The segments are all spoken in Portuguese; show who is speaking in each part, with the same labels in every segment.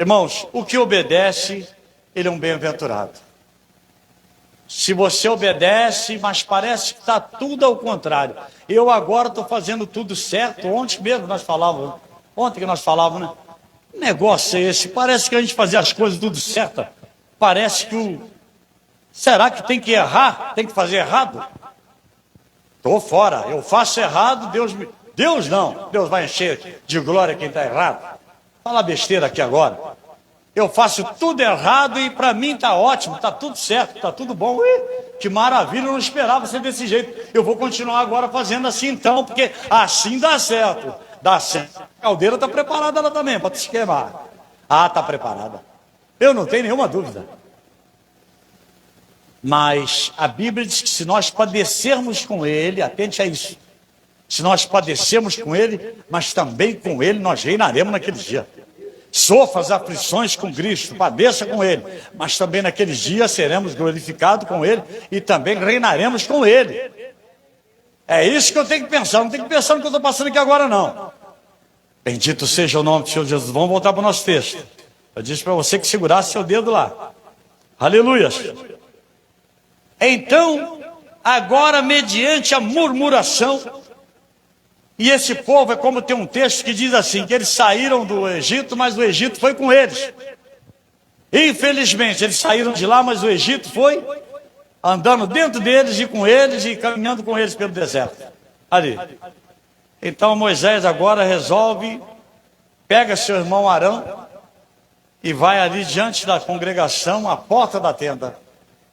Speaker 1: Irmãos, o que obedece, ele é um bem-aventurado. Se você obedece, mas parece que está tudo ao contrário. Eu agora estou fazendo tudo certo. Ontem mesmo nós falávamos, né? Que negócio é esse? Parece que a gente fazia as coisas tudo certo. Parece que será que tem que errar? Tem que fazer errado? Estou fora. Eu faço errado, Deus não. Deus vai encher de glória quem está errado. Fala besteira aqui agora. Eu faço tudo errado e para mim está ótimo, está tudo certo, está tudo bom. Ui, que maravilha, eu não esperava ser desse jeito. Eu vou continuar agora fazendo assim então, porque assim dá certo. Dá certo. A caldeira está preparada ela também para te queimar. Ah, está preparada. Eu não tenho nenhuma dúvida. Mas a Bíblia diz que se nós padecermos com Ele, atente a isso. Se nós padecermos com Ele, mas também com Ele nós reinaremos naquele dia. Sofra as aflições com Cristo, padeça com Ele, mas também naqueles dias seremos glorificados com Ele e também reinaremos com Ele. É isso que eu tenho que pensar, não tenho que pensar no que eu estou passando aqui agora não. Bendito seja o nome do Senhor Jesus. Vamos voltar para o nosso texto. Eu disse para você que segurasse seu dedo lá. Aleluia. Então, agora mediante a murmuração, e esse povo é como tem um texto que diz assim, que eles saíram do Egito, mas o Egito foi com eles. Infelizmente, eles saíram de lá, mas o Egito foi andando dentro deles e com eles e caminhando com eles pelo deserto. Ali. Então Moisés agora resolve, pega seu irmão Arão e vai ali diante da congregação, à porta da tenda.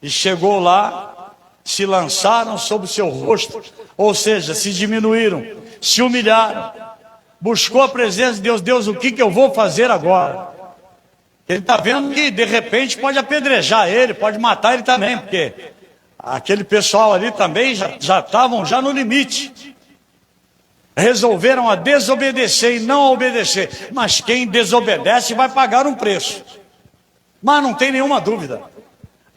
Speaker 1: E chegou lá, se lançaram sobre o seu rosto, ou seja, se diminuíram, se humilharam, buscou a presença de Deus. Deus, o que eu vou fazer agora? Ele está vendo que de repente pode apedrejar ele, pode matar ele também, porque aquele pessoal ali também já estavam no limite. Resolveram a desobedecer e não a obedecer, mas quem desobedece vai pagar um preço. Mas não tem nenhuma dúvida.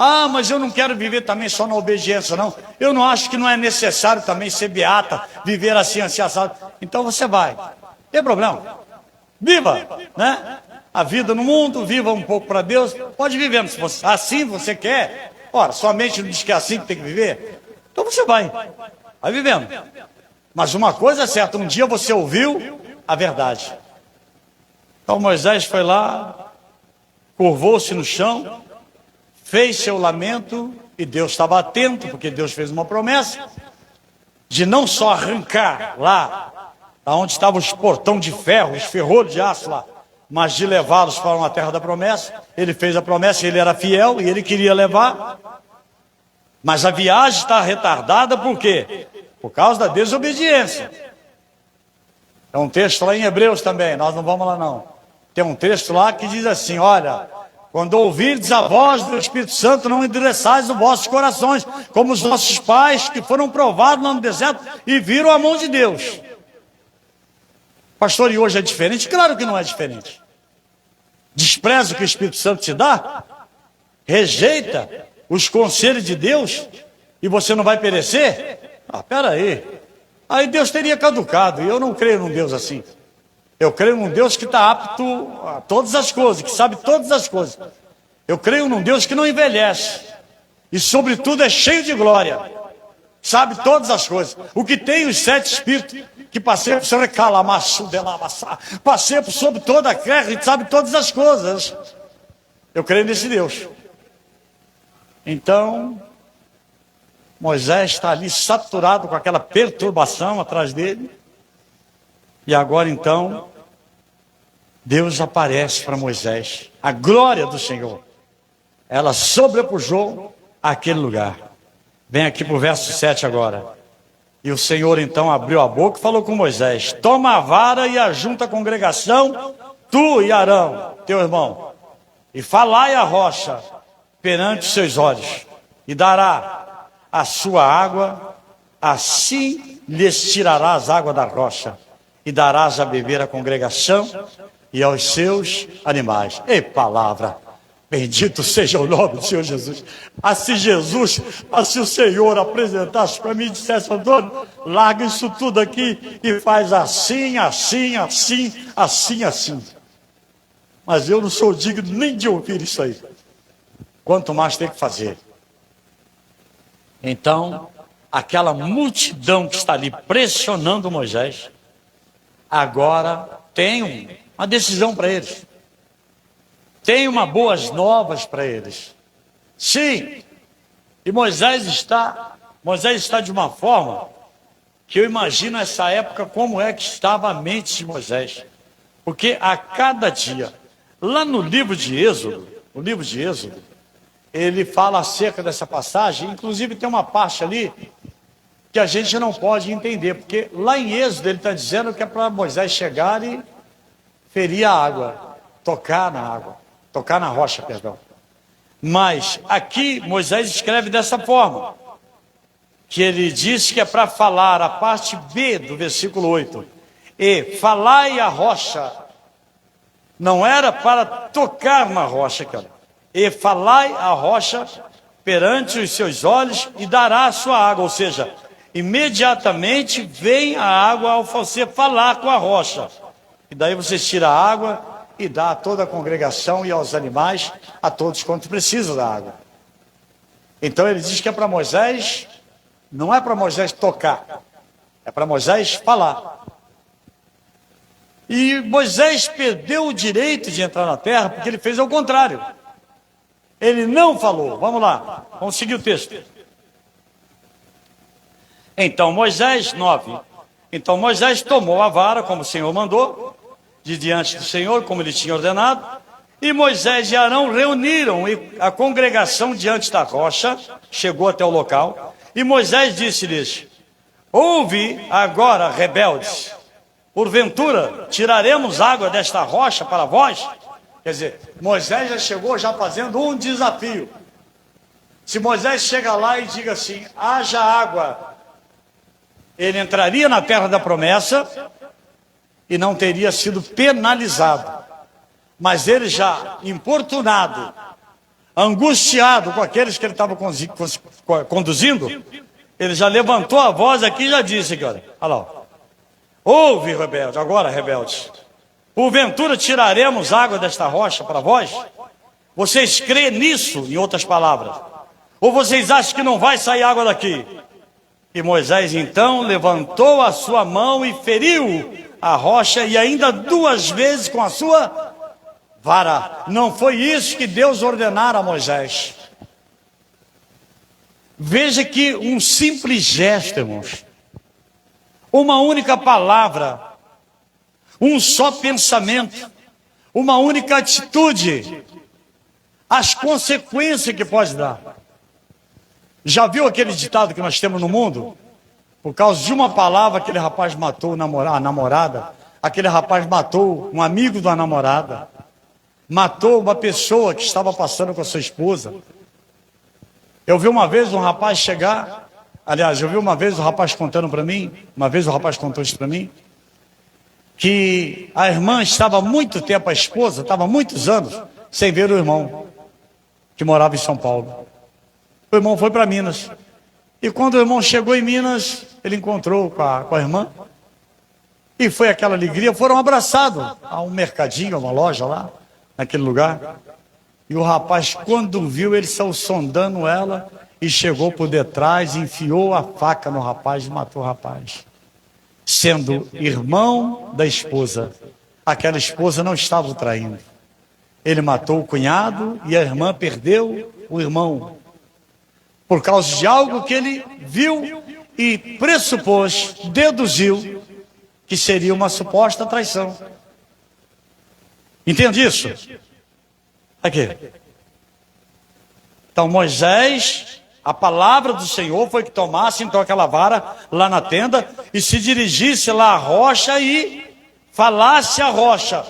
Speaker 1: Ah, mas eu não quero viver também só na obediência, não. Eu não acho que não é necessário também ser beata, viver assim, assado. Então você vai. Não tem problema. Viva, né? A vida no mundo, viva um pouco para Deus. Pode viver, se você, assim você quer. Ora, sua mente não diz que é assim que tem que viver. Então você vai. Vai vivendo. Mas uma coisa é certa, um dia você ouviu a verdade. Então Moisés foi lá, curvou-se no chão, fez seu lamento, e Deus estava atento, porque Deus fez uma promessa, de não só arrancar lá, da onde estavam os portão de ferro, os ferrolhos de aço lá, mas de levá-los para uma terra da promessa. Ele fez a promessa, ele era fiel, e ele queria levar, mas a viagem está retardada, por quê? Por causa da desobediência. Tem um texto lá em Hebreus também, nós não vamos lá não. Tem um texto lá que diz assim, olha, quando ouvirdes a voz do Espírito Santo, não endureçais os vossos corações, como os nossos pais que foram provados lá no deserto e viram a mão de Deus. Pastor, e hoje é diferente? Claro que não é diferente. Despreza o que o Espírito Santo te dá? Rejeita os conselhos de Deus e você não vai perecer? Ah, peraí. Aí Deus teria caducado, e eu não creio num Deus assim. Eu creio num Deus que está apto a todas as coisas, que sabe todas as coisas. Eu creio num Deus que não envelhece. E sobretudo é cheio de glória. Sabe todas as coisas. O que tem os 7 espíritos que passeiam sobre sobre toda a terra e sabe todas as coisas. Eu creio nesse Deus. Então, Moisés está ali saturado com aquela perturbação atrás dele. E agora então, Deus aparece para Moisés. A glória do Senhor, ela sobrepujou aquele lugar. Vem aqui para o verso 7 agora. E o Senhor então abriu a boca e falou com Moisés: toma a vara e ajunta a congregação, tu e Arão, teu irmão, e falai a rocha perante os seus olhos, e dará a sua água, assim lhes tirará as águas da rocha, e darás a beber à congregação e aos seus animais. Ei, palavra! Bendito seja o nome do Senhor Jesus. Assim o Senhor apresentasse para mim e dissesse: Antônio, larga isso tudo aqui e faz assim, assim, assim, assim, assim. mas eu não sou digno nem de ouvir isso aí. Quanto mais tem que fazer. Então, aquela multidão que está ali pressionando Moisés, agora tem uma decisão para eles. Tem uma boas novas para eles. Sim, e Moisés está de uma forma que eu imagino essa época como é que estava a mente de Moisés. Porque a cada dia, lá no livro de Êxodo, ele fala acerca dessa passagem, inclusive tem uma parte ali que a gente não pode entender, porque lá em Êxodo ele está dizendo que é para Moisés chegar e ferir a água, tocar na rocha, perdão. Mas aqui Moisés escreve dessa forma, que ele diz que é para falar, a parte B do versículo 8, e falai a rocha, não era para tocar na rocha, cara. E falai a rocha perante os seus olhos e dará a sua água, ou seja, imediatamente vem a água ao você falar com a rocha. E daí você tira a água e dá a toda a congregação e aos animais, a todos quantos precisam da água. Então ele diz que é para Moisés, não é para Moisés tocar, é para Moisés falar. E Moisés perdeu o direito de entrar na terra porque ele fez ao contrário. Ele não falou. Vamos lá, vamos seguir o texto. Então Moisés, 9. Então Moisés tomou a vara, como o Senhor mandou, de diante do Senhor, como ele tinha ordenado. E Moisés e Arão reuniram a congregação diante da rocha, chegou até o local. E Moisés disse-lhes: ouve agora, rebeldes, porventura tiraremos água desta rocha para vós? Quer dizer, Moisés já chegou já fazendo um desafio. Se Moisés chega lá e diga assim, haja água, ele entraria na terra da promessa e não teria sido penalizado. Mas ele já importunado, angustiado com aqueles que ele estava conduzindo, ele já levantou a voz aqui e já disse aqui, olha lá, ó. Ouve, rebeldes, agora rebeldes, porventura tiraremos água desta rocha para vós? Vocês crêem nisso, em outras palavras? Ou vocês acham que não vai sair água daqui? E Moisés então levantou a sua mão e feriu a rocha, e ainda 2 vezes com a sua vara. Não foi isso que Deus ordenara a Moisés. Veja que um simples gesto, irmãos, uma única palavra, um só pensamento, uma única atitude, as consequências que pode dar. Já viu aquele ditado que nós temos no mundo? Por causa de uma palavra, aquele rapaz matou a namorada, aquele rapaz matou um amigo da namorada, matou uma pessoa que estava passando com a sua esposa. Eu vi uma vez um rapaz chegar, aliás, eu vi uma vez o rapaz contando para mim, uma vez o rapaz contou isso para mim, que a irmã estava há muito tempo, a esposa estava há muitos anos sem ver o irmão, que morava em São Paulo. O irmão foi para Minas. E quando o irmão chegou em Minas, ele encontrou com a irmã. E foi aquela alegria, foram abraçados a um mercadinho, a uma loja lá, naquele lugar. E o rapaz, quando viu, ele saiu sondando ela e chegou por detrás, enfiou a faca no rapaz e matou o rapaz. Sendo irmão da esposa, aquela esposa não estava o traindo. Ele matou o cunhado e a irmã perdeu o irmão. Por causa de algo que ele viu e pressupôs, deduziu, que seria uma suposta traição. Entende isso? Aqui. Então Moisés, a palavra do Senhor foi que tomasse então aquela vara lá na tenda e se dirigisse lá à rocha e falasse à rocha.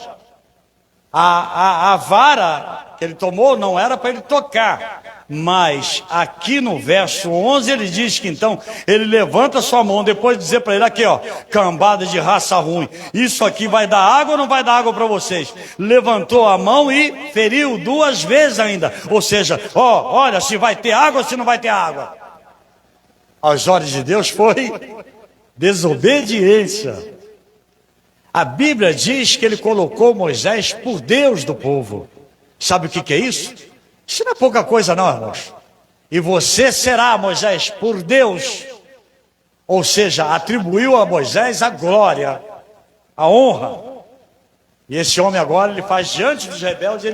Speaker 1: A vara que ele tomou não era para ele tocar, mas aqui no verso 11 ele diz que então ele levanta sua mão depois de dizer para ele, aqui ó, cambada de raça ruim, isso aqui vai dar água ou não vai dar água para vocês? Levantou a mão e feriu 2 vezes ainda, ou seja, ó, olha se vai ter água ou se não vai ter água. Aos olhos de Deus foi desobediência. A Bíblia diz que ele colocou Moisés por Deus do povo. Sabe o que é isso? Isso não é pouca coisa não, irmãos. E você será, Moisés, por Deus. Ou seja, atribuiu a Moisés a glória, a honra. E esse homem agora, ele faz diante dos rebeldes,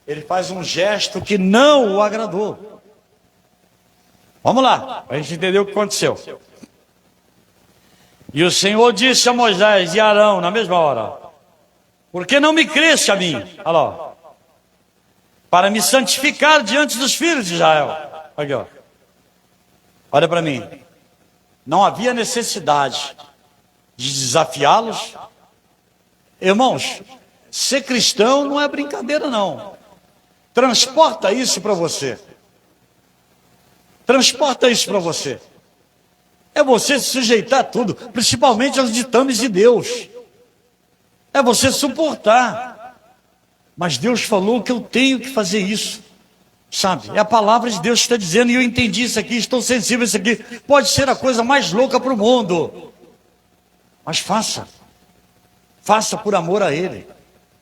Speaker 1: ele faz um gesto que não o agradou. Vamos lá, para a gente entender o que aconteceu. E o Senhor disse a Moisés e Arão na mesma hora: por que não me creste a mim? Olha lá, ó. Para me santificar diante dos filhos de Israel. Aqui, ó. Olha para mim. Não havia necessidade de desafiá-los. Irmãos, ser cristão não é brincadeira não. Transporta isso para você. Transporta isso para você. É você se sujeitar a tudo, principalmente aos ditames de Deus. É você suportar. Mas Deus falou que eu tenho que fazer isso. Sabe? É a palavra de Deus que está dizendo, e eu entendi isso aqui, estou sensível a isso aqui. Pode ser a coisa mais louca para o mundo. Mas faça. Faça por amor a Ele.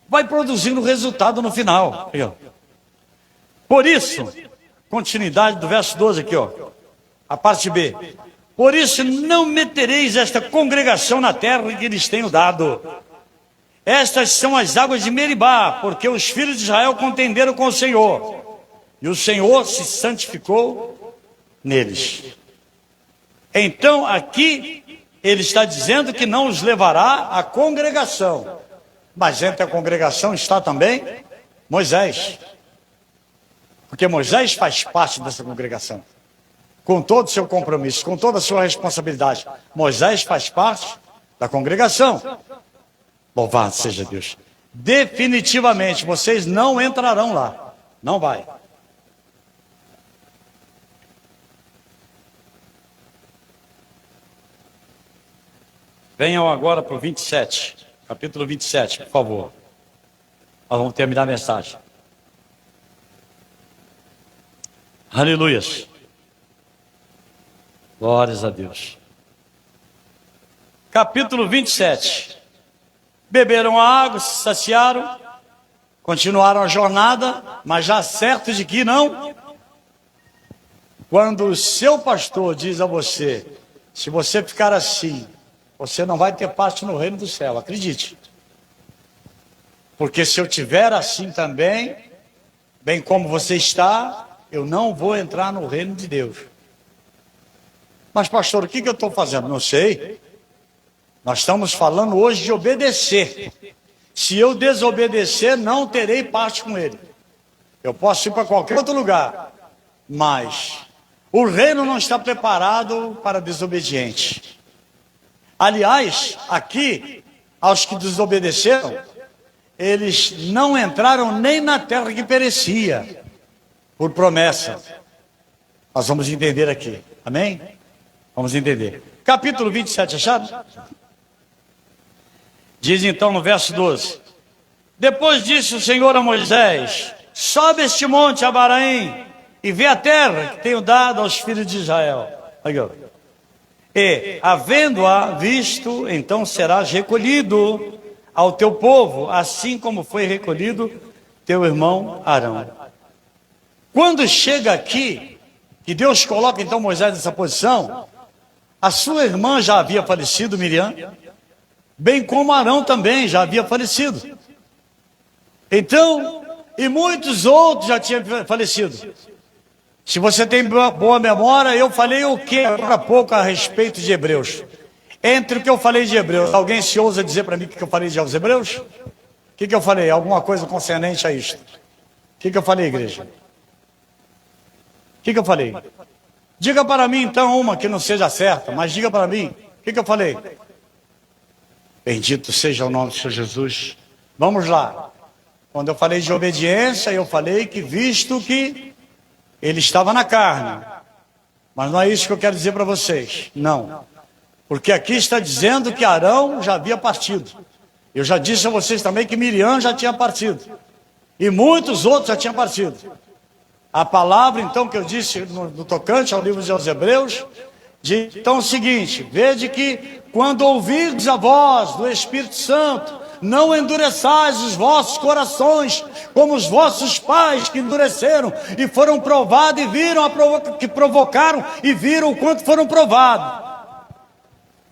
Speaker 1: Vai produzindo resultado no final. Aqui, ó. Por isso, continuidade do verso 12 aqui, ó. A parte B. Por isso não metereis esta congregação na terra que lhes tenho dado. Estas são as águas de Meribá, porque os filhos de Israel contenderam com o Senhor. E o Senhor se santificou neles. Então aqui ele está dizendo que não os levará à congregação. Mas entre a congregação está também Moisés. Porque Moisés faz parte dessa congregação. Com todo o seu compromisso, com toda a sua responsabilidade. Moisés faz parte da congregação. Louvado seja Deus. Definitivamente vocês não entrarão lá. Não vai. Venham agora para o 27. Capítulo 27, por favor. Nós vamos terminar a mensagem. Aleluias. Glórias a Deus. Capítulo 27. Beberam a água, se saciaram, continuaram a jornada, mas já certos de que não. Quando o seu pastor diz a você, se você ficar assim, você não vai ter parte no reino do céu, acredite. Porque se eu tiver assim também, bem como você está, eu não vou entrar no reino de Deus. Mas pastor, o que eu estou fazendo? Não sei. Nós estamos falando hoje de obedecer. Se eu desobedecer, não terei parte com ele. Eu posso ir para qualquer outro lugar, mas o reino não está preparado para desobediente. Aliás, aqui, aos que desobedeceram, eles não entraram nem na terra que perecia, por promessa. Nós vamos entender aqui, amém? Vamos entender. Capítulo 27, acharam? Diz então no verso 12: depois disse o Senhor a Moisés: sobe este monte Abaraim e vê a terra que tenho dado aos filhos de Israel. Aqui, ó. E, havendo-a visto, então serás recolhido ao teu povo, assim como foi recolhido teu irmão Arão. Quando chega aqui, que Deus coloca então Moisés nessa posição, a sua irmã já havia falecido, Miriam, bem como Arão também já havia falecido. Então, e muitos outros já tinham falecido. Se você tem boa memória, eu falei o que agora há pouco a respeito de Hebreus. Entre o que eu falei de Hebreus, alguém se ousa dizer para mim o que eu falei de aos Hebreus? O que eu falei? Alguma coisa concernente a isto? O que eu falei, igreja? O que eu falei? Diga para mim então uma que não seja certa, mas diga para mim, o que eu falei? Bendito seja o nome do Senhor Jesus. Vamos lá. Quando eu falei de obediência, eu falei que visto que ele estava na carne. Mas não é isso que eu quero dizer para vocês. Não. Porque aqui está dizendo que Arão já havia partido. Eu já disse a vocês também que Miriam já tinha partido. E muitos outros já tinham partido. A palavra então que eu disse no tocante ao livro dos Hebreus, Então é o seguinte, vede que quando ouvirdes a voz do Espírito Santo, não endureçais os vossos corações, como os vossos pais que endureceram e foram provados e viram que provocaram e viram o quanto foram provados.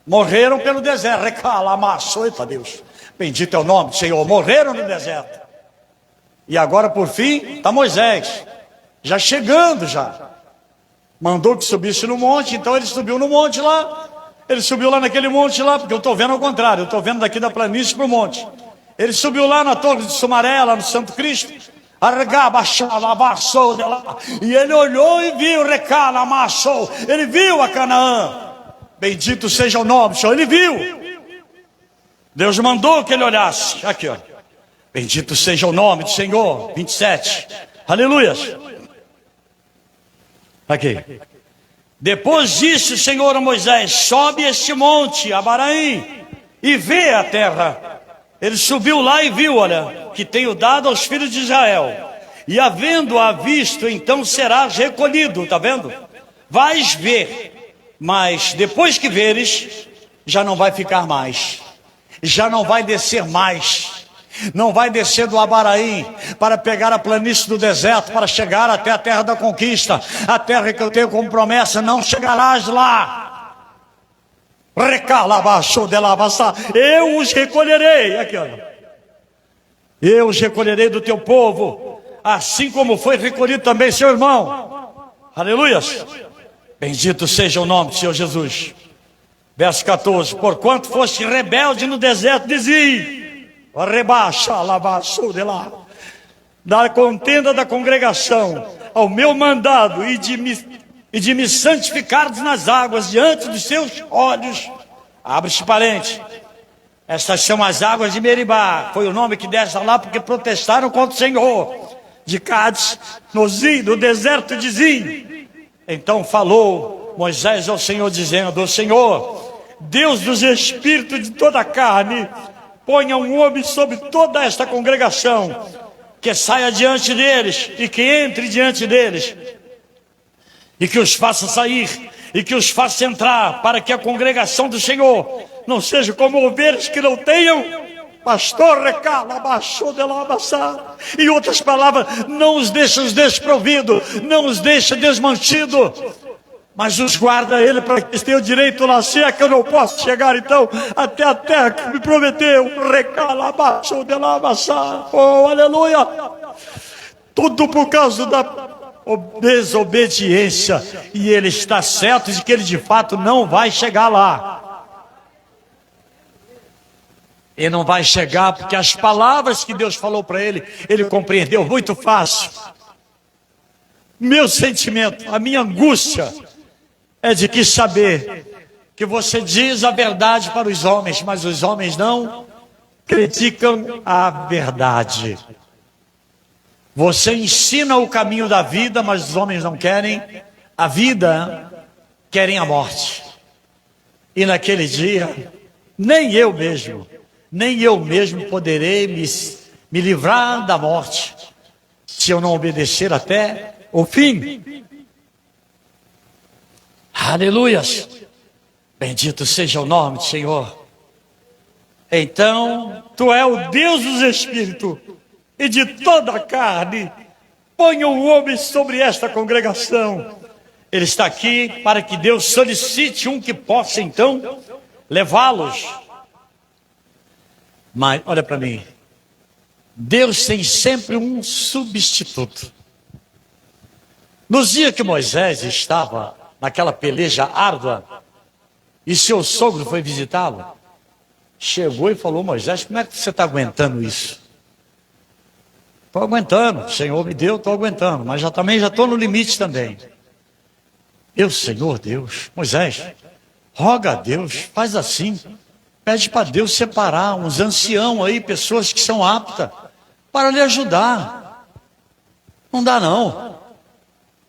Speaker 1: Morreram pelo deserto. Recalamaçou, eita Deus. Bendito é o nome do Senhor. Morreram no deserto. E agora, por fim, está Moisés. Já chegando já. Mandou que subisse no monte, então ele subiu no monte lá. Ele subiu lá naquele monte lá, porque eu estou vendo ao contrário. Eu estou vendo daqui da planície para o monte. Ele subiu lá na Torre de Sumaré, lá no Santo Cristo. E ele olhou e viu, recalamaçou. Ele viu a Canaã. Bendito seja o nome do Senhor. Ele viu. Deus mandou que ele olhasse. Aqui, ó. Bendito seja o nome do Senhor. 27. Aleluias. Aqui. Depois disse o Senhor a Moisés: sobe este monte, Abaraim, e vê a terra. Ele subiu lá e viu, olha, que tenho dado aos filhos de Israel. E havendo-a visto, então serás recolhido. Está vendo? Vais ver. Mas depois que veres, já não vai ficar mais, já não vai descer mais, não vai descer do Abaraim para pegar a planície do deserto, para chegar até a terra da conquista, a terra que eu tenho como promessa. Não chegarás lá. Recalabaixou de lavaçar. Eu os recolherei. Aqui, olha. Eu os recolherei do teu povo, assim como foi recolhido também seu irmão. Aleluias. Bendito seja o nome do Senhor Jesus. Verso 14. Porquanto foste rebelde no deserto, dizia, rebaixa, lavaçou de lá, da contenda da congregação, ao meu mandado, e de me santificares nas águas diante dos seus olhos. Abre-se parente. Estas são as águas de Meribá. Foi o nome que desta lá porque protestaram contra o Senhor. De Cádiz, no deserto de Zim. Então falou Moisés ao Senhor, dizendo: o Senhor, Deus dos espíritos de toda a carne, ponha um homem sobre toda esta congregação, que saia diante deles e que entre diante deles, e que os faça sair e que os faça entrar, para que a congregação do Senhor não seja como ovelhas que não tenham pastor. Recala, baixou de lá, abaçar. Em outras palavras, não os deixa desprovidos, não os deixa desmantidos, mas os guarda ele para que tenham direito lá. Se é que eu não posso chegar então até a terra que me prometeu. Recala, baixou de lá, abaçar. Oh, aleluia. Tudo por causa da desobediência, e ele está certo de que ele de fato não vai chegar lá. Ele não vai chegar porque as palavras que Deus falou para ele, ele compreendeu muito fácil. Meu sentimento, a minha angústia é de que saber que você diz a verdade para os homens, mas os homens não criticam a verdade. Você ensina o caminho da vida, mas os homens não querem a vida, querem a morte. E naquele dia, nem eu mesmo poderei me livrar da morte, se eu não obedecer até o fim. Aleluias. Bendito seja o nome do Senhor. Então, tu é o Deus dos espíritos e de toda a carne. Ponha o homem sobre esta congregação. Ele está aqui para que Deus solicite um que possa então levá-los. Mas olha para mim, Deus tem sempre um substituto. Nos dias que Moisés estava naquela peleja árdua e seu sogro foi visitá-lo, chegou e falou: Moisés, como é que você está aguentando isso? Estou aguentando, o Senhor me deu, estou aguentando, mas também já estou no limite também. Senhor Deus, Moisés, roga a Deus, faz assim, pede para Deus separar uns anciãos aí, pessoas que são aptas, para lhe ajudar. Não dá não.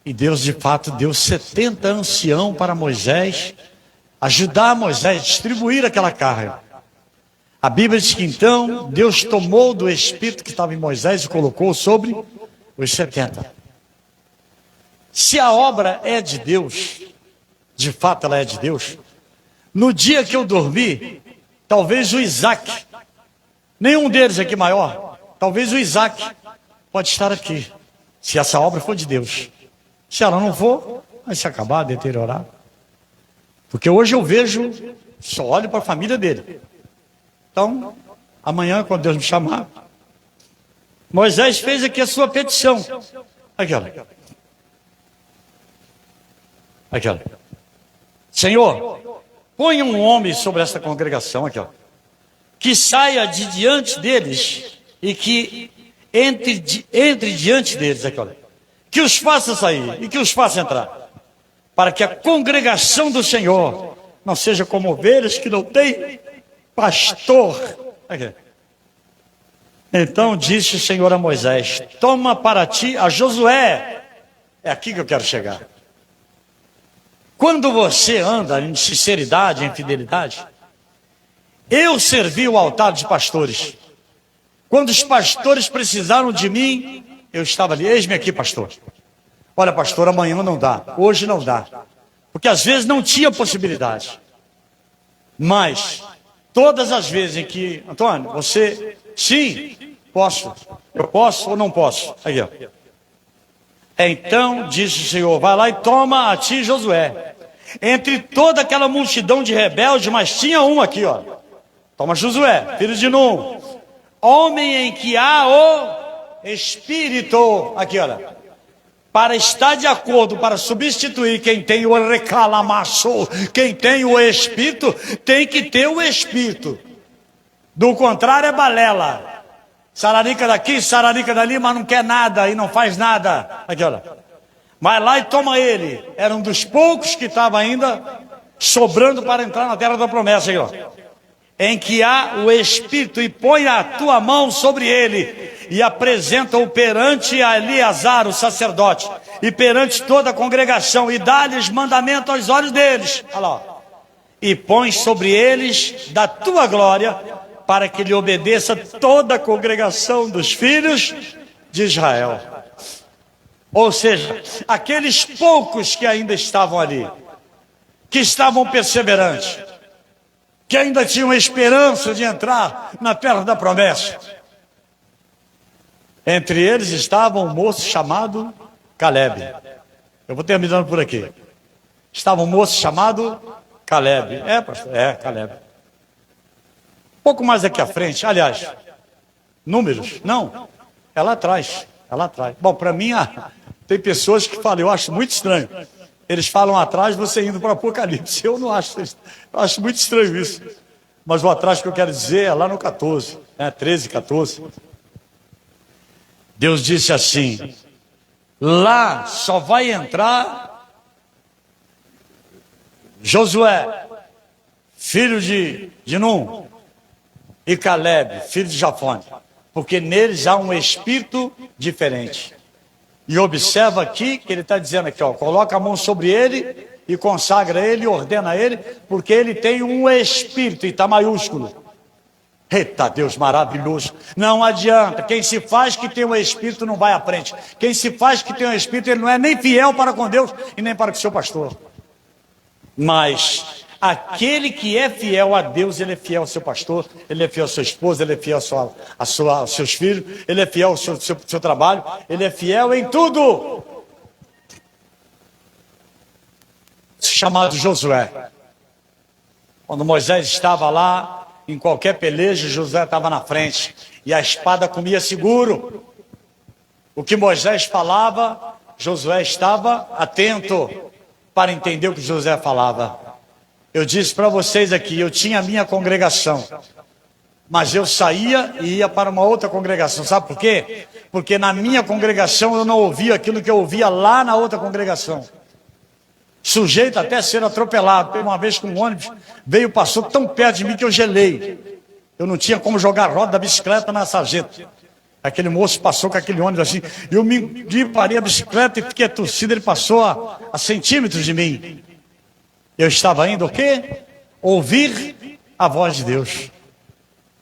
Speaker 1: E Deus de fato deu 70 anciãos para Moisés, ajudar Moisés a distribuir aquela carga. A Bíblia diz que então Deus tomou do Espírito que estava em Moisés e colocou sobre os 70. Se a obra é de Deus, de fato ela é de Deus. No dia que eu dormi, talvez o Isaac, nenhum deles aqui maior, talvez o Isaac pode estar aqui, se essa obra for de Deus. Se ela não for, vai se acabar, deteriorar. Porque hoje eu vejo, só olho para a família dele. Então, amanhã, quando Deus me chamar, Moisés fez aqui a sua petição. Aquela. Senhor, ponha um homem sobre esta congregação, que saia de diante deles e que entre diante deles, que os faça sair e que os faça entrar, para que a congregação do Senhor não seja como ovelhas que não têm pastor. Então disse o Senhor a Moisés: toma para ti a Josué. É aqui que eu quero chegar. Quando você anda em sinceridade, em fidelidade, eu servi o altar de pastores. Quando os pastores precisaram de mim, eu estava ali. Eis-me aqui, pastor. Olha, pastor, amanhã não dá, hoje não dá, porque às vezes não tinha possibilidade. Mas todas as vezes em que, Antônio, você, sim, posso, eu posso ou não posso? Aí, ó. Então disse o Senhor: vai lá e toma a ti Josué. Entre toda aquela multidão de rebeldes, mas tinha um aqui, ó. Toma Josué, filho de Num, homem em que há o Espírito, aqui, olha, para estar de acordo, para substituir quem tem o recalamaço, quem tem o Espírito, tem que ter o Espírito. Do contrário é balela. Sararica daqui, sararica dali, mas não quer nada e não faz nada. Aqui, olha. Vai lá e toma ele. Era um dos poucos que estava ainda sobrando para entrar na terra da promessa. Aqui, ó. Em que há o Espírito, e põe a tua mão sobre ele, e apresenta-o perante Eleazar, o sacerdote, e perante toda a congregação, e dá-lhes mandamento aos olhos deles. Olha lá. E põe sobre eles da tua glória, para que lhe obedeça toda a congregação dos filhos de Israel. Ou seja, aqueles poucos que ainda estavam ali, que estavam perseverantes, que ainda tinham esperança de entrar na terra da promessa. Entre eles estava um moço chamado Caleb. Eu vou terminando por aqui. Estava um moço chamado Caleb. É, pastor? É, Caleb. Pouco mais aqui à frente, aliás, números, não, é lá atrás, é lá atrás. Bom, para mim, tem pessoas que falam, eu acho muito estranho, eles falam atrás, você indo para o Apocalipse, eu não acho, eu acho muito estranho isso, mas o atrás que eu quero dizer é lá no 14, 13, 14, Deus disse assim, lá só vai entrar Josué, filho de Num, e Caleb, filho de Jafone, porque neles há um espírito diferente. E observa aqui que ele está dizendo aqui, ó, coloca a mão sobre ele e consagra ele, ordena ele, porque ele tem um espírito, e está maiúsculo. Eita Deus maravilhoso, não adianta, quem se faz que tem um espírito não vai à frente, quem se faz que tem um espírito, ele não é nem fiel para com Deus e nem para com o seu pastor. Mas aquele que é fiel a Deus, ele é fiel ao seu pastor, ele é fiel à sua esposa, ele é fiel aos seus filhos, ele é fiel ao seu trabalho, ele é fiel em tudo. Chamado Josué. Quando Moisés estava lá, em qualquer peleja, Josué estava na frente, e a espada comia seguro. O que Moisés falava, Josué estava atento para entender o que Josué falava. Eu disse para vocês aqui, eu tinha a minha congregação, mas eu saía e ia para uma outra congregação. Sabe por quê? Porque na minha congregação eu não ouvia aquilo que eu ouvia lá na outra congregação. Sujeito até a ser atropelado. Uma vez que um ônibus veio, passou tão perto de mim que eu gelei. Eu não tinha como jogar a roda da bicicleta na sarjeta. Aquele moço passou com aquele ônibus assim, eu parei a bicicleta e fiquei tossindo, ele passou a centímetros de mim. Eu estava indo o quê? Ouvir a voz de Deus.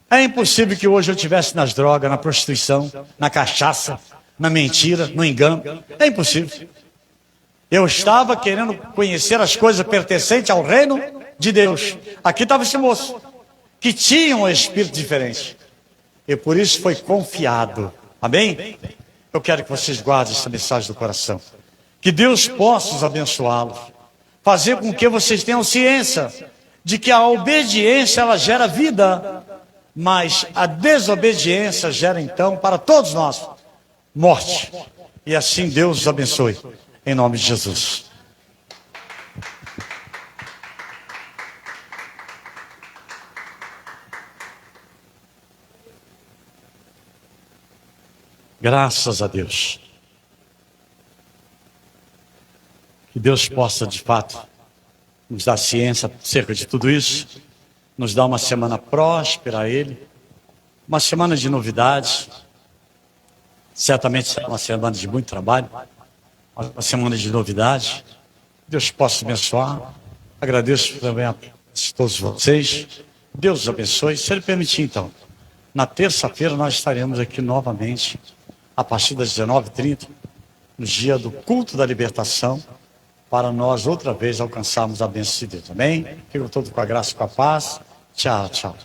Speaker 1: É impossível que hoje eu estivesse nas drogas, na prostituição, na cachaça, na mentira, no engano. É impossível. Eu estava querendo conhecer as coisas pertencentes ao reino de Deus. Aqui estava esse moço, que tinha um espírito diferente. E por isso foi confiado. Amém? Eu quero que vocês guardem essa mensagem do coração. Que Deus possa os abençoá-los. Fazer com que vocês tenham ciência de que a obediência, ela gera vida. Mas a desobediência gera então, para todos nós, morte. E assim Deus os abençoe. Em nome de Jesus. Graças a Deus. Que Deus possa, de fato, nos dar ciência acerca de tudo isso. Nos dar uma semana próspera a Ele. Uma semana de novidades. Certamente será uma semana de muito trabalho. Uma semana de novidades. Deus possa abençoar. Agradeço também a todos vocês. Deus os abençoe. Se Ele permitir, então, na terça-feira nós estaremos aqui novamente, a partir das 19h30, no dia do culto da libertação, para nós outra vez alcançarmos a bênção de Deus. Amém? Fico todos com a graça e com a paz. Tchau, tchau.